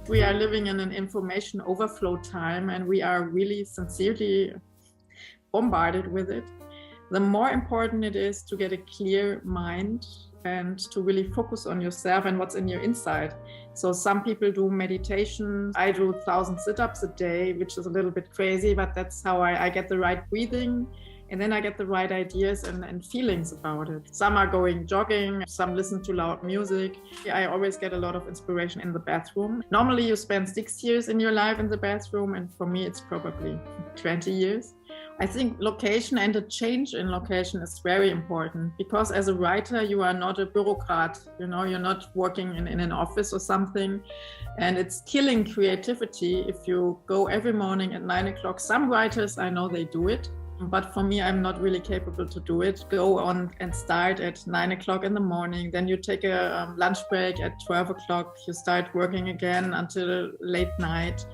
We are living in an information overflow time, and we are really sincerely bombarded with it. The more important it is to get a clear mind and to really focus on yourself and what's in your inside. So some people do meditation. I do 1,000 sit-ups a day, which is a little bit crazy, but that's how I get the right breathing. And then I get the right ideas and feelings about it. Some are going jogging, some listen to loud music. I always get a lot of inspiration in the bathroom. Normally you spend 6 years in your life in the bathroom, and for me it's probably 20 years. I think location and a change in location is very important, because as a writer you are not a bureaucrat, you're not working in an office or something, and it's killing creativity if you go every morning at 9 o'clock. Some writers, I know they do it, but for me, I'm not really capable to do it. Go on and start at 9 o'clock in the morning. Then you take a lunch break at 12 o'clock. You start working again until late night.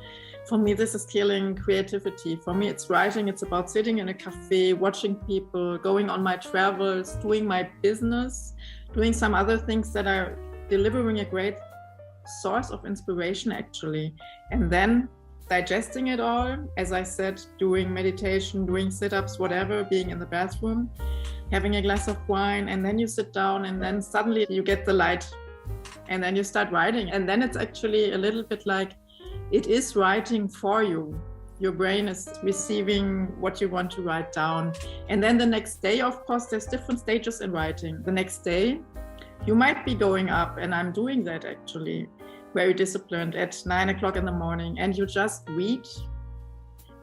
For me, this is killing creativity. For me, it's writing. It's about sitting in a cafe, watching people, going on my travels, doing my business, doing some other things that are delivering a great source of inspiration, actually. And then digesting it all, as I said, doing meditation, doing sit-ups, whatever, being in the bathroom, having a glass of wine, and then you sit down, and then suddenly you get the light, and then you start writing. And then it's actually a little bit like it is writing for you. Your brain is receiving what you want to write down. And then the next day, of course, there's different stages in writing. The next day, you might be going up, and I'm doing that actually, very disciplined at 9 o'clock in the morning, and you just read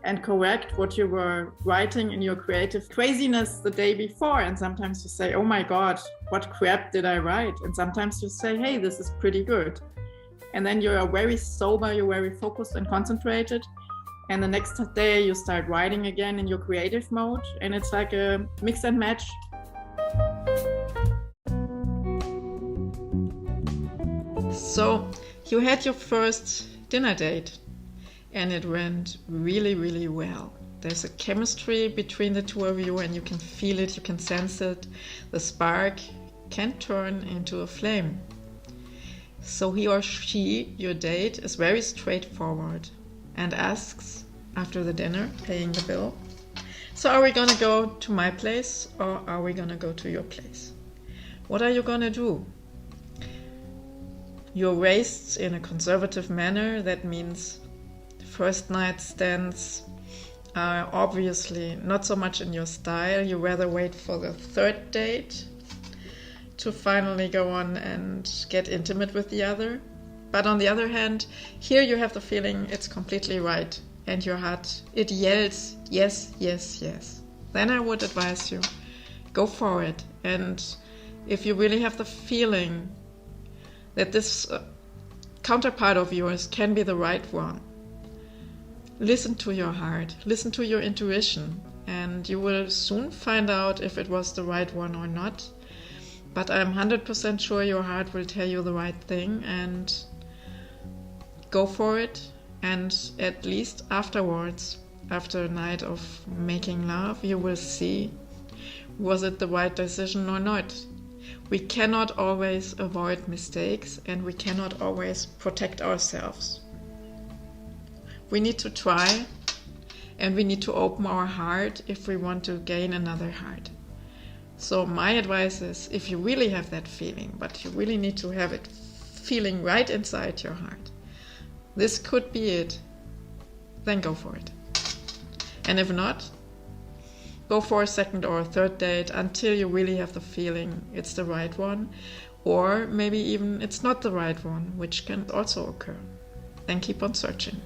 and correct what you were writing in your creative craziness the day before. And sometimes you say, oh my God, what crap did I write? And sometimes you say, hey, this is pretty good. And then you are very sober, you're very focused and concentrated. And the next day you start writing again in your creative mode. And it's like a mix and match. So you had your first dinner date, and it went really, really well. There's a chemistry between the two of you, and you can feel it, you can sense it. The spark can turn into a flame. So he or she, your date, is very straightforward and asks, after the dinner, paying the bill, so are we gonna go to my place or are we gonna go to your place? What are you gonna do? You're raised in a conservative manner. That means first night stands are obviously not so much in your style. You rather wait for the third date to finally go on and get intimate with the other. But on the other hand, here you have the feeling it's completely right, and your heart, it yells, yes, yes, yes. Then I would advise you, go for it. And if you really have the feeling that this counterpart of yours can be the right one, listen to your heart, listen to your intuition, and you will soon find out if it was the right one or not. But I'm 100% sure your heart will tell you the right thing, and go for it. And at least afterwards, after a night of making love, you will see, was it the right decision or not? We cannot always avoid mistakes, and we cannot always protect ourselves. We need to try, and we need to open our heart if we want to gain another heart. So my advice is, if you really have that feeling, but you really need to have it feeling right inside your heart, this could be it, then go for it. And if not, go for a second or a third date until you really have the feeling it's the right one, or maybe even it's not the right one, which can also occur. Then keep on searching.